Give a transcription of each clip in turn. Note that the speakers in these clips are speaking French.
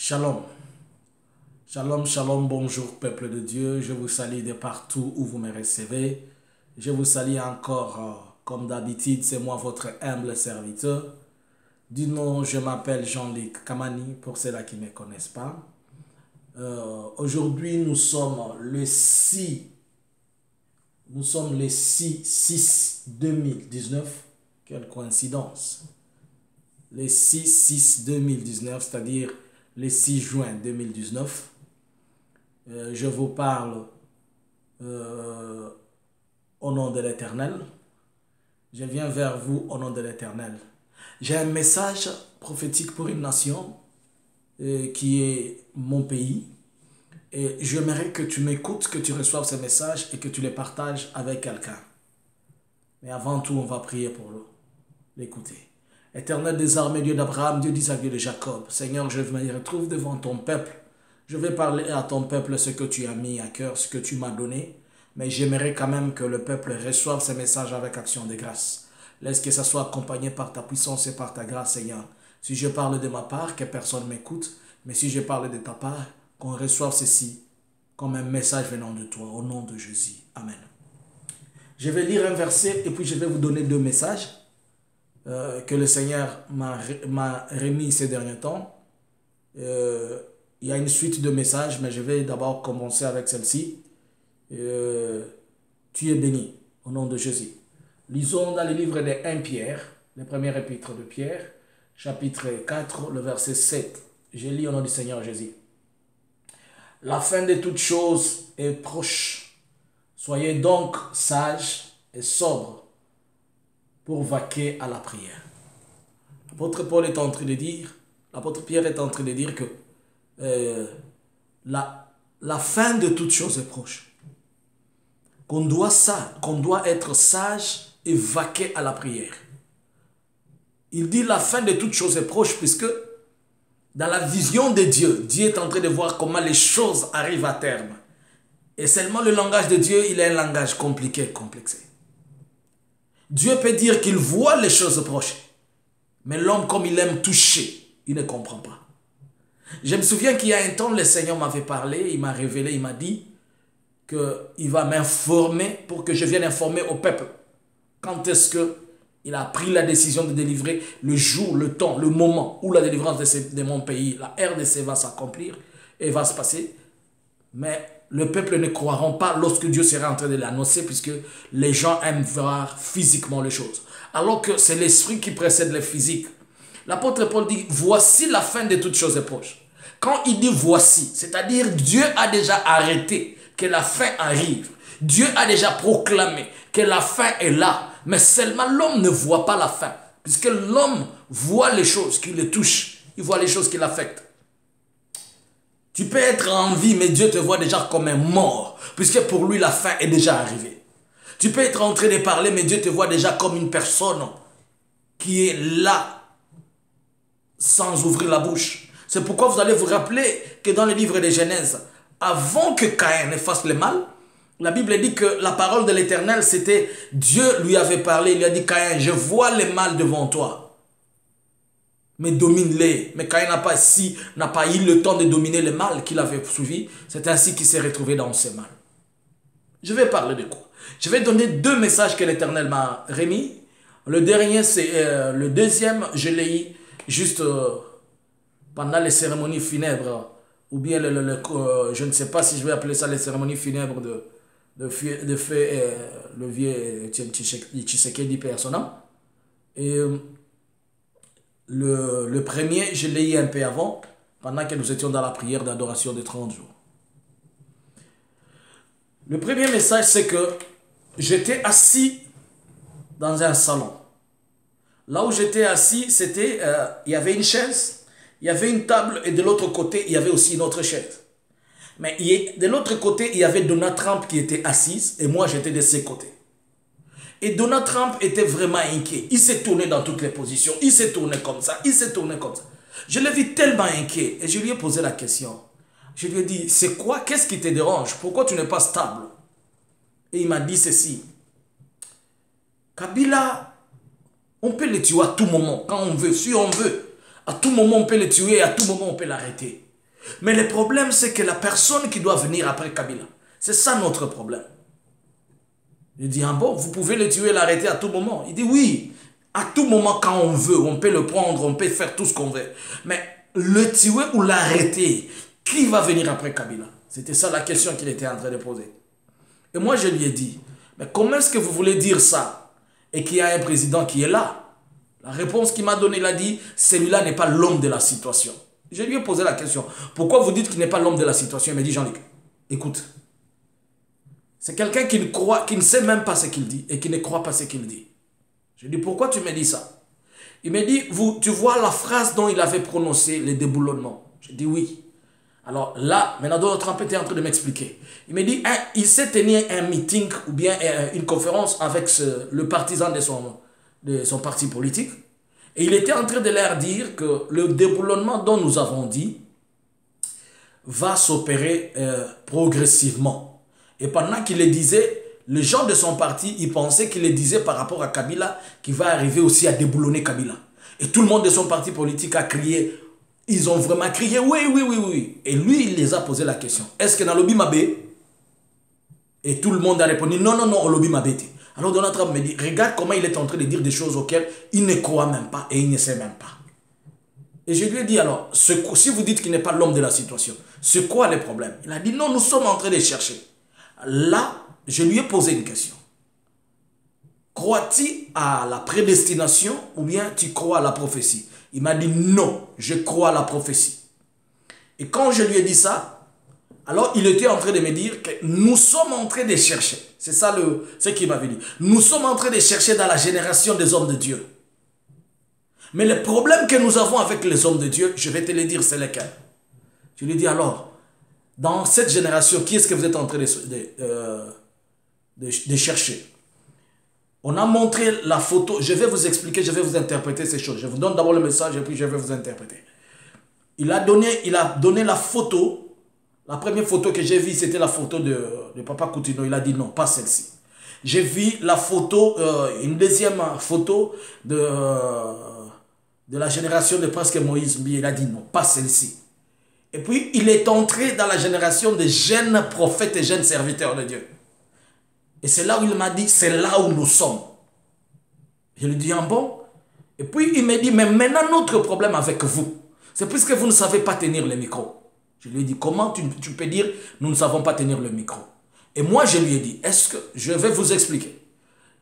Shalom. Shalom, shalom, bonjour peuple de Dieu. Je vous salue de partout où vous me recevez. Je vous salue encore comme d'habitude, c'est moi votre humble serviteur. Du nom, je m'appelle Jean-Luc Kamani pour ceux-là qui ne me connaissent pas. Aujourd'hui, nous sommes le 6 2019. Quelle coïncidence. Le 6-6-2019, c'est-à-dire le 6 juin 2019. Je vous parle au nom de l'Éternel. Je viens vers vous au nom de l'Éternel. J'ai un message prophétique pour une nation qui est mon pays. Et j'aimerais que tu m'écoutes, que tu reçoives ce message et que tu les partages avec quelqu'un. Mais avant tout, on va prier pour l'écouter. Éternel des armées, Dieu d'Abraham, Dieu d'Isaac, Dieu de Jacob. Seigneur, je me retrouve devant ton peuple. Je vais parler à ton peuple ce que tu as mis à cœur, ce que tu m'as donné. Mais j'aimerais quand même que le peuple reçoive ce message avec action de grâce. Laisse que ça soit accompagné par ta puissance et par ta grâce, Seigneur. Si je parle de ma part, que personne m'écoute. Mais si je parle de ta part, qu'on reçoive ceci comme un message venant de toi, au nom de Jésus. Amen. Je vais lire un verset et puis je vais vous donner deux messages que le Seigneur m'a remis ces derniers temps. Il y a une suite de messages, mais je vais d'abord commencer avec celle-ci. Tu es béni, au nom de Jésus. Lisons dans le livre de 1 Pierre, le premier épître de Pierre, chapitre 4, le verset 7. Je lis au nom du Seigneur Jésus. La fin de toutes choses est proche. Soyez donc sages et sobres pour vaquer à la prière. L'apôtre Paul est en train de dire, l'apôtre Pierre est en train de dire que la fin de toutes choses est proche. Qu'on doit être sage et vaquer à la prière. Il dit la fin de toutes choses est proche puisque dans la vision de Dieu, Dieu est en train de voir comment les choses arrivent à terme. Et seulement le langage de Dieu, il est un langage compliqué, complexé. Dieu peut dire qu'il voit les choses proches. Mais l'homme, comme il aime toucher, il ne comprend pas. Je me souviens qu'il y a un temps, le Seigneur m'avait parlé, il m'a révélé, il m'a dit qu'il va m'informer pour que je vienne informer au peuple. Quand est-ce qu'il a pris la décision de délivrer le jour, le temps, le moment où la délivrance de mon pays, la RDC va s'accomplir et va se passer. Mais le peuple ne croiront pas lorsque Dieu sera en train de l'annoncer puisque les gens aiment voir physiquement les choses. Alors que c'est l'esprit qui précède le physique. L'apôtre Paul dit, voici la fin de toutes choses est proche. Quand il dit voici, c'est-à-dire Dieu a déjà arrêté que la fin arrive. Dieu a déjà proclamé que la fin est là. Mais seulement l'homme ne voit pas la fin. Puisque l'homme voit les choses qui le touchent. Il voit les choses qui l'affectent. Tu peux être en vie, mais Dieu te voit déjà comme un mort. Puisque pour lui, la fin est déjà arrivée. Tu peux être en train de parler, mais Dieu te voit déjà comme une personne qui est là, sans ouvrir la bouche. C'est pourquoi vous allez vous rappeler que dans le livre de Genèse, avant que Caïn ne fasse le mal, la Bible dit que la parole de l'Éternel, c'était Dieu lui avait parlé, il lui a dit Caïn, je vois le mal devant toi, mais domine-les. Mais Caïn n'a pas eu le temps de dominer le mal qu'il avait suivi. C'est ainsi qu'il s'est retrouvé dans ce mal. Je vais parler de quoi? Je vais donner deux messages que l'Éternel m'a remis. Le dernier, c'est le deuxième, je l'ai eu juste pendant les cérémonies funèbres, ou bien je ne sais pas si je vais appeler ça les cérémonies funèbres de le vieux Tshisekedi personnel. Et le premier, je l'ai eu un peu avant, pendant que nous étions dans la prière d'adoration de 30 jours. Le premier message, c'est que j'étais assis dans un salon. Là où j'étais assis, il y avait une chaise, il y avait une table et de l'autre côté, il y avait aussi une autre chaise. Mais de l'autre côté, il y avait Donald Trump qui était assise et moi j'étais de ses côtés. Et Donald Trump était vraiment inquiet. Il s'est tourné dans toutes les positions. Il s'est tourné comme ça. Il s'est tourné comme ça. Je l'ai vu tellement inquiet. Et je lui ai posé la question. Je lui ai dit, c'est quoi? Qu'est-ce qui te dérange? Pourquoi tu n'es pas stable? Et il m'a dit ceci. Kabila, on peut le tuer à tout moment, quand on veut, si on veut. À tout moment, on peut le tuer, à tout moment, on peut l'arrêter. Mais le problème, c'est que la personne qui doit venir après Kabila, c'est ça notre problème. Je dis, ah bon, vous pouvez le tuer, l'arrêter à tout moment. Il dit, oui, à tout moment, quand on veut, on peut le prendre, on peut faire tout ce qu'on veut. Mais le tuer ou l'arrêter, qui va venir après Kabila? C'était ça la question qu'il était en train de poser. Et moi, je lui ai dit, mais comment est-ce que vous voulez dire ça et qu'il y a un président qui est là? La réponse qu'il m'a donnée, il a dit, celui-là n'est pas l'homme de la situation. Je lui ai posé la question, pourquoi vous dites qu'il n'est pas l'homme de la situation? Il m'a dit, Jean-Luc, écoute, c'est quelqu'un qui ne croit, qui ne sait même pas ce qu'il dit et qui ne croit pas ce qu'il dit. Je lui ai dit, pourquoi tu me dis ça? Il m'a dit, tu vois la phrase dont il avait prononcé le déboulonnement? J'ai dit oui. Alors là, maintenant Donald Trump était en train de m'expliquer. Il m'a dit, il s'est tenu un meeting ou bien une conférence avec le partisan de son parti politique. Et il était en train de leur dire que le déboulonnement dont nous avons dit va s'opérer progressivement. Et pendant qu'il le disait, les gens de son parti, ils pensaient qu'il le disait par rapport à Kabila, qu'il va arriver aussi à déboulonner Kabila. Et tout le monde de son parti politique a crié. Ils ont vraiment crié, oui, oui, oui, oui. Et lui, il les a posé la question. Est-ce que dans le lobby Mabé? Et tout le monde a répondu, non, non, non, au lobby Mabé. Alors Donald Trump me dit, regarde comment il est en train de dire des choses auxquelles il ne croit même pas et il ne sait même pas. Et je lui ai dit, alors, si vous dites qu'il n'est pas l'homme de la situation, c'est quoi le problème? Il a dit, non, nous sommes en train de chercher. Là, je lui ai posé une question. Crois-tu à la prédestination ou bien tu crois à la prophétie? Il m'a dit non, je crois à la prophétie. Et quand je lui ai dit ça, alors il était en train de me dire que nous sommes en train de chercher. C'est ça ce qu'il m'avait dit. Nous sommes en train de chercher dans la génération des hommes de Dieu. Mais le problème que nous avons avec les hommes de Dieu, je vais te le dire, c'est lequel? Je lui ai dit alors, dans cette génération, qui est-ce que vous êtes en train de chercher? On a montré la photo, je vais vous expliquer, je vais vous interpréter ces choses. Je vous donne d'abord le message et puis je vais vous interpréter. Il a donné la photo, la première photo que j'ai vue, c'était la photo de Papa Coutinho. Il a dit non, pas celle-ci. J'ai vu la photo, une deuxième photo de la génération de presque Moïse Mbi. Il a dit non, pas celle-ci. Et puis il est entré dans la génération des jeunes prophètes et jeunes serviteurs de Dieu. Et c'est là où il m'a dit, c'est là où nous sommes. Je lui dis, ah bon? Et puis il m'a dit, mais maintenant notre problème avec vous, c'est puisque vous ne savez pas tenir le micro. Je lui ai dit, comment tu peux dire, nous ne savons pas tenir le micro? Et moi je lui ai dit, est-ce que, je vais vous expliquer.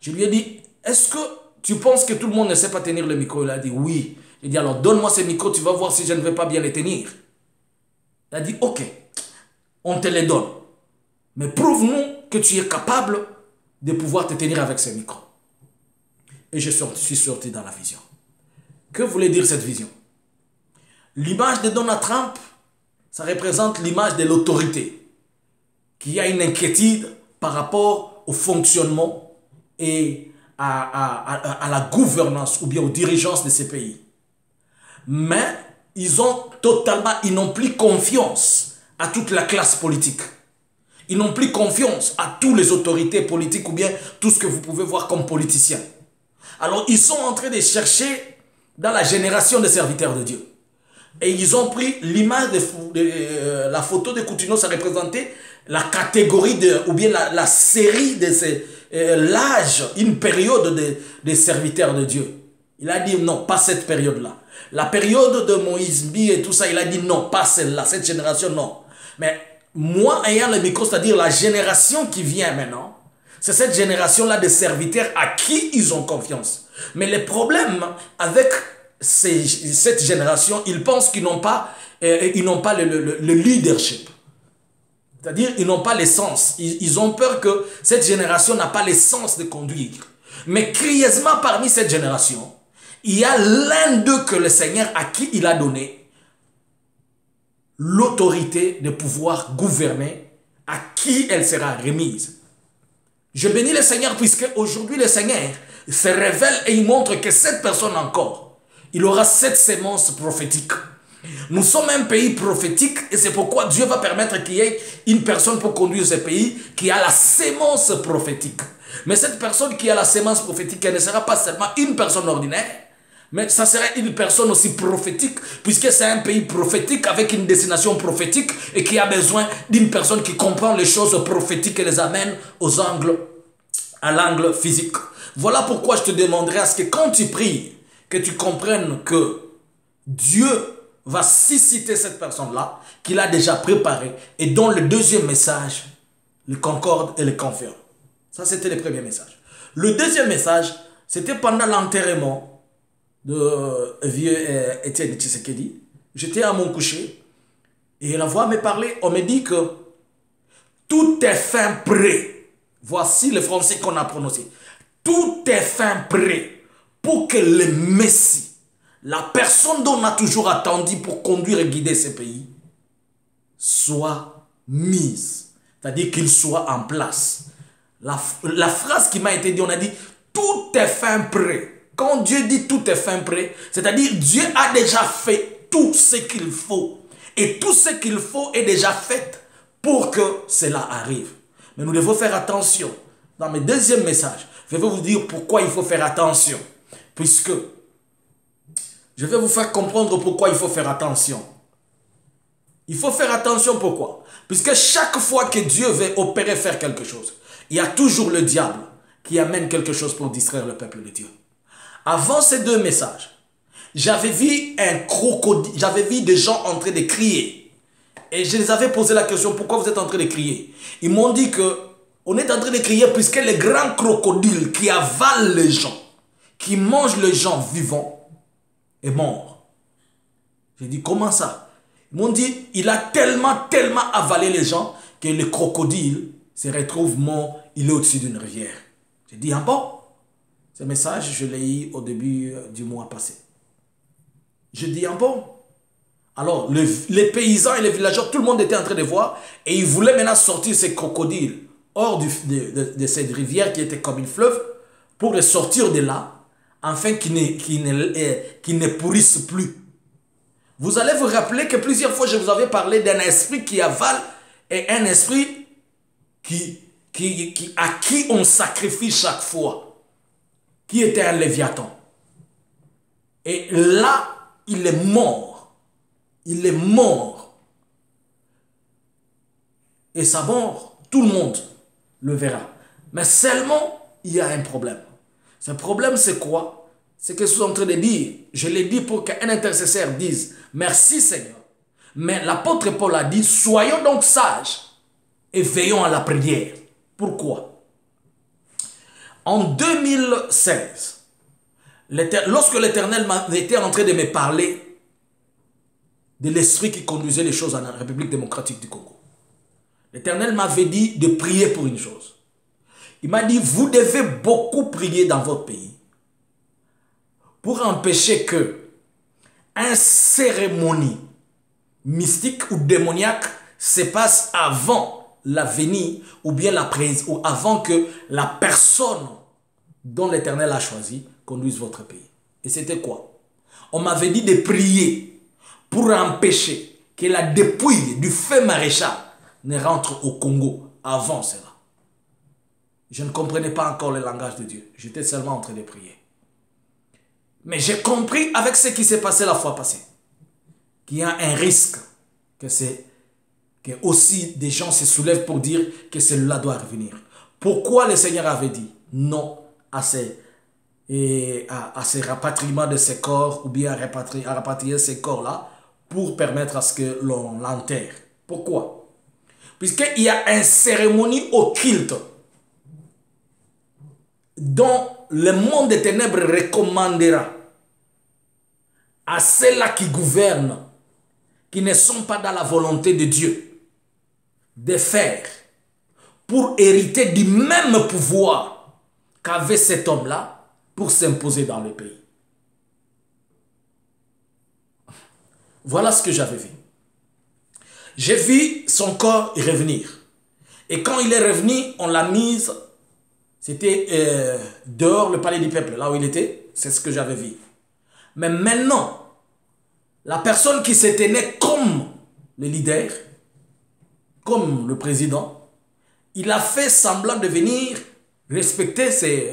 Je lui ai dit, est-ce que tu penses que tout le monde ne sait pas tenir le micro? Il a dit, oui. J'ai dit, alors donne-moi ce micro, tu vas voir si je ne vais pas bien les tenir. Il a dit, ok, on te les donne. Mais prouve-nous que tu es capable de pouvoir te tenir avec ce micro. Et je suis sorti dans la vision. Que voulait dire cette vision? L'image de Donald Trump, ça représente l'image de l'autorité, qui a une inquiétude par rapport au fonctionnement et à la gouvernance ou bien aux dirigeances de ces pays. Mais ils n'ont plus confiance à toute la classe politique. Ils n'ont plus confiance à toutes les autorités politiques ou bien tout ce que vous pouvez voir comme politiciens. Alors ils sont en train de chercher dans la génération des serviteurs de Dieu. Et ils ont pris l'image de la photo de Coutinho, ça représentait la catégorie ou bien la série de l'âge, une période des serviteurs de Dieu. Il a dit non, pas cette période-là. La période de Moïse Mbi et tout ça, il a dit non, pas celle-là, cette génération, non. Mais moi, ayant le micro, c'est-à-dire la génération qui vient maintenant, c'est cette génération-là de serviteurs à qui ils ont confiance. Mais le problème avec cette génération, ils pensent qu'ils n'ont pas, le leadership. C'est-à-dire ils n'ont pas l'essence. Ils ont peur que cette génération n'a pas l'essence de conduire. Mais curieusement, parmi cette génération, il y a l'un d'eux que le Seigneur, à qui il a donné l'autorité de pouvoir gouverner, à qui elle sera remise. Je bénis le Seigneur puisque aujourd'hui le Seigneur se révèle et il montre que cette personne encore, il aura cette sémence prophétique. Nous sommes un pays prophétique et c'est pourquoi Dieu va permettre qu'il y ait une personne pour conduire ce pays qui a la sémence prophétique. Mais cette personne qui a la sémence prophétique, elle ne sera pas seulement une personne ordinaire, Mais ça serait une personne aussi prophétique, puisque c'est un pays prophétique avec une destination prophétique et qui a besoin d'une personne qui comprend les choses prophétiques et les amène à l'angle physique. Voilà pourquoi je te demanderai à ce que quand tu pries, que tu comprennes que Dieu va susciter cette personne-là, qu'il a déjà préparée, et dont le deuxième message le concorde et le confirme. Ça, c'était le premier message. Le deuxième message, c'était pendant l'enterrement de vieux Étienne Tshisekedi. J'étais à mon coucher et la voix me parlait. On me dit que tout est fin prêt. Voici le français qu'on a prononcé. Tout est fin prêt pour que le Messie, la personne dont on a toujours attendu pour conduire et guider ce pays, soit mise. C'est-à-dire qu'il soit en place. La phrase qui m'a été dite, on a dit tout est fin prêt. Quand Dieu dit tout est fin prêt, c'est-à-dire Dieu a déjà fait tout ce qu'il faut. Et tout ce qu'il faut est déjà fait pour que cela arrive. Mais nous devons faire attention. Dans mes deuxième message, je vais vous dire pourquoi il faut faire attention. Puisque je vais vous faire comprendre pourquoi il faut faire attention. Il faut faire attention pourquoi? Puisque chaque fois que Dieu veut opérer, faire quelque chose, il y a toujours le diable qui amène quelque chose pour distraire le peuple de Dieu. Avant ces deux messages, j'avais vu un crocodile, j'avais vu des gens en train de crier. Et je les avais posé la question, pourquoi vous êtes en train de crier? Ils m'ont dit que on est en train de crier puisque les grands crocodiles qui avalent les gens, qui mangent les gens vivants, est mort. J'ai dit, comment ça? Ils m'ont dit, il a tellement avalé les gens que le crocodile se retrouve mort, il est au-dessus d'une rivière. J'ai dit, ah bon? Ce message, je l'ai eu au début du mois passé. Je dis, ah bon? Alors, les paysans et les villageois, tout le monde était en train de voir et ils voulaient maintenant sortir ces crocodiles hors de cette rivière qui était comme une fleuve pour les sortir de là, afin qu'ils ne pourrissent plus. Vous allez vous rappeler que plusieurs fois, je vous avais parlé d'un esprit qui avale et un esprit à qui on sacrifie chaque fois, qui était un léviathan. Et là, il est mort. Il est mort. Et sa mort, tout le monde le verra. Mais seulement, il y a un problème. Ce problème, c'est quoi? C'est que je suis en train de dire, je l'ai dit pour qu'un intercesseur dise, merci Seigneur. Mais l'apôtre Paul a dit, soyons donc sages et veillons à la prière. Pourquoi? En 2016, lorsque l'Éternel était en train de me parler de l'esprit qui conduisait les choses en République démocratique du Congo, l'Éternel m'avait dit de prier pour une chose. Il m'a dit, vous devez beaucoup prier dans votre pays pour empêcher que une cérémonie mystique ou démoniaque se passe avant la venue ou bien la prise ou avant que la personne dont l'Éternel a choisi conduise votre pays. Et c'était quoi? On m'avait dit de prier pour empêcher que la dépouille du feu maréchal ne rentre au Congo avant cela. Je ne comprenais pas encore le langage de Dieu. J'étais seulement en train de prier. Mais j'ai compris avec ce qui s'est passé la fois passée qu'il y a un risque que aussi des gens se soulèvent pour dire que celui-là doit revenir. Pourquoi le Seigneur avait dit non à ces rapatriements de ces corps ou bien à rapatrier ces corps-là pour permettre à ce que l'on l'enterre? Pourquoi? Puisqu'il y a une cérémonie occulte dont le monde des ténèbres recommandera à ceux-là qui gouvernent, qui ne sont pas dans la volonté de Dieu, de faire pour hériter du même pouvoir qu'avait cet homme-là pour s'imposer dans le pays. Voilà ce que j'avais vu. J'ai vu son corps revenir. Et quand il est revenu, on l'a mise, c'était dehors le palais du peuple, là où il était. C'est ce que j'avais vu. Mais maintenant, la personne qui se tenait comme le leader, comme le président, il a fait semblant de venir respecter ses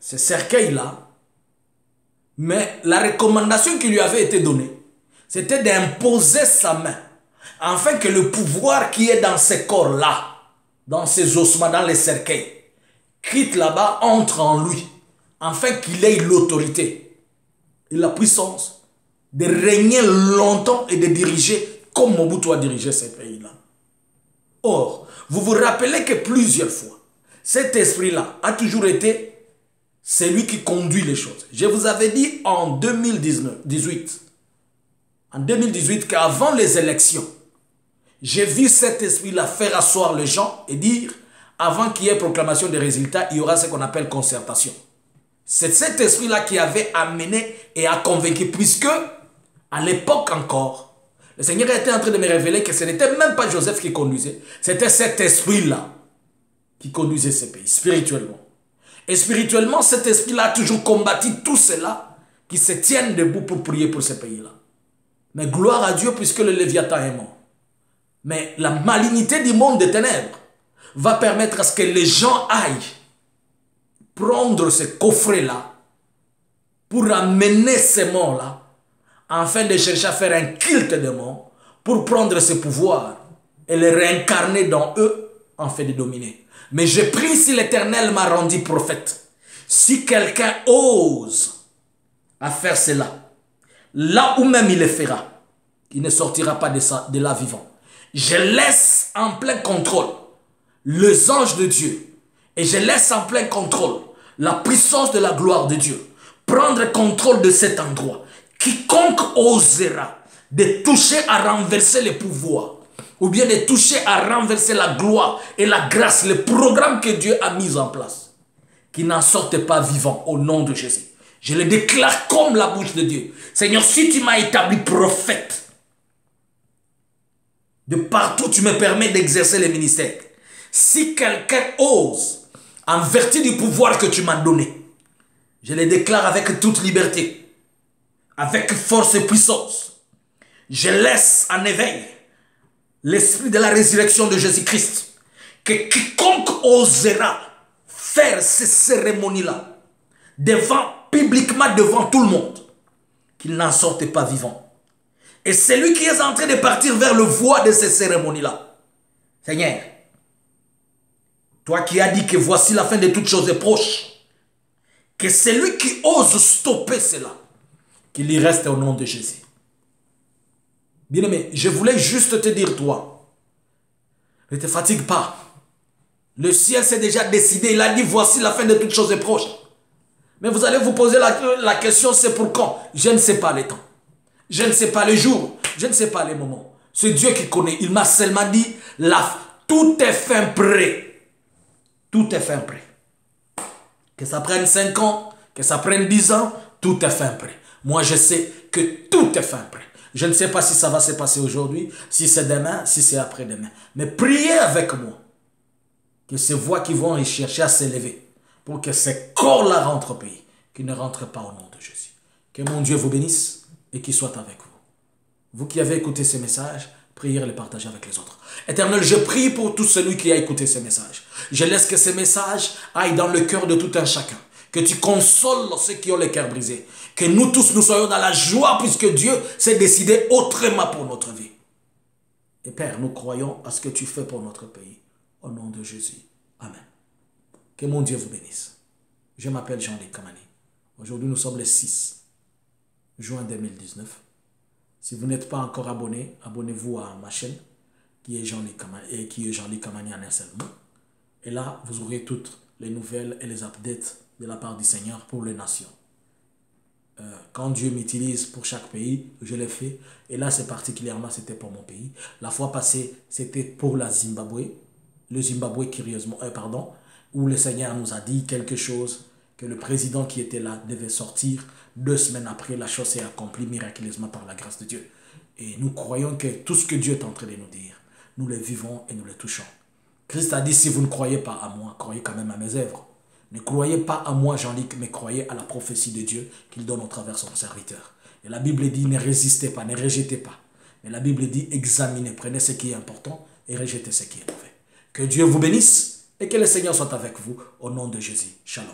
ce cercueil-là, mais la recommandation qui lui avait été donnée, c'était d'imposer sa main, afin que le pouvoir qui est dans ces corps-là, dans ces ossements, dans les cercueils, quitte là-bas, entre en lui, afin qu'il ait l'autorité et la puissance de régner longtemps et de diriger comme Mobutu a dirigé ces pays-là. Or, vous vous rappelez que plusieurs fois, cet esprit-là a toujours été celui qui conduit les choses. Je vous avais dit en 2018 qu'avant les élections, j'ai vu cet esprit-là faire asseoir les gens et dire, avant qu'il y ait proclamation des résultats, il y aura ce qu'on appelle concertation. C'est cet esprit-là qui avait amené et a convaincu, puisque à l'époque encore, le Seigneur était en train de me révéler que ce n'était même pas Joseph qui conduisait, c'était cet esprit-là qui conduisait ce pays, spirituellement. Et spirituellement, cet esprit-là a toujours combattu tous ceux-là qui se tiennent debout pour prier pour ce pays-là. Mais gloire à Dieu puisque le Léviathan est mort. Mais la malignité du monde des ténèbres va permettre à ce que les gens aillent prendre ce coffret-là pour amener ces morts-là afin de chercher à faire un culte des morts pour prendre ce pouvoir et les réincarner dans eux afin de dominer. Mais je prie si l'Éternel m'a rendu prophète. Si quelqu'un ose à faire cela, là où même il le fera, il ne sortira pas de là vivant. Je laisse en plein contrôle les anges de Dieu et je laisse en plein contrôle la puissance de la gloire de Dieu prendre contrôle de cet endroit. Quiconque osera de toucher à renverser le pouvoir ou bien de toucher à renverser la gloire et la grâce, le programme que Dieu a mis en place, qui n'en sorte pas vivant au nom de Jésus. Je le déclare comme la bouche de Dieu. Seigneur, si tu m'as établi prophète, de partout tu me permets d'exercer le ministère. Si quelqu'un ose, en vertu du pouvoir que tu m'as donné, je le déclare avec toute liberté, avec force et puissance. Je laisse en éveil l'esprit de la résurrection de Jésus-Christ. Que quiconque osera faire ces cérémonies-là, publiquement devant tout le monde, qu'il n'en sorte pas vivant. Et celui qui est en train de partir vers le voie de ces cérémonies-là, Seigneur, toi qui as dit que voici la fin de toutes choses est proche, que celui qui ose stopper cela, qu'il y reste au nom de Jésus. Bien-aimé, je voulais juste te dire, toi, ne te fatigue pas. Le ciel s'est déjà décidé, il a dit voici la fin de toutes choses est proche. Mais vous allez vous poser la question, c'est pour quand? Je ne sais pas les temps. Je ne sais pas les jours. Je ne sais pas les moments. C'est Dieu qui connaît. Il m'a seulement dit, tout est fin prêt. Tout est fin prêt. Que ça prenne 5 ans, que ça prenne 10 ans, tout est fin prêt. Moi, je sais que tout est fin prêt. Je ne sais pas si ça va se passer aujourd'hui, si c'est demain, si c'est après-demain. Mais priez avec moi que ces voix qui vont chercher à s'élever pour que ces corps-là rentrent au pays, qu'ils ne rentrent pas au nom de Jésus. Que mon Dieu vous bénisse et qu'il soit avec vous. Vous qui avez écouté ces messages, priez et les partagez avec les autres. Éternel, je prie pour tout celui qui a écouté ces messages. Je laisse que ces messages aillent dans le cœur de tout un chacun. Que tu consoles ceux qui ont le cœur brisé. Que nous tous, nous soyons dans la joie puisque Dieu s'est décidé autrement pour notre vie. Et Père, nous croyons à ce que tu fais pour notre pays. Au nom de Jésus. Amen. Que mon Dieu vous bénisse. Je m'appelle Jean-Luc Kamani. Aujourd'hui, nous sommes le 6 juin 2019. Si vous n'êtes pas encore abonné, abonnez-vous à ma chaîne qui est Jean-Luc Kamani en un seul mot. Et là, vous aurez toutes les nouvelles et les updates de la part du Seigneur pour les nations. Quand Dieu m'utilise pour chaque pays, je l'ai fait. Et là, c'est particulièrement, c'était pour mon pays. La fois passée, c'était pour la Zimbabwe. Le Zimbabwe, curieusement, où le Seigneur nous a dit quelque chose, que le président qui était là devait sortir. 2 semaines après, la chose s'est accomplie miraculeusement par la grâce de Dieu. Et nous croyons que tout ce que Dieu est en train de nous dire, nous le vivons et nous le touchons. Christ a dit, si vous ne croyez pas à moi, croyez quand même à mes œuvres. Ne croyez pas à moi, Jean-Luc, mais croyez à la prophétie de Dieu qu'il donne au travers de son serviteur. Et la Bible dit, ne résistez pas, ne rejetez pas. Mais la Bible dit, examinez, prenez ce qui est important et rejetez ce qui est mauvais. Que Dieu vous bénisse et que le Seigneur soit avec vous au nom de Jésus. Shalom.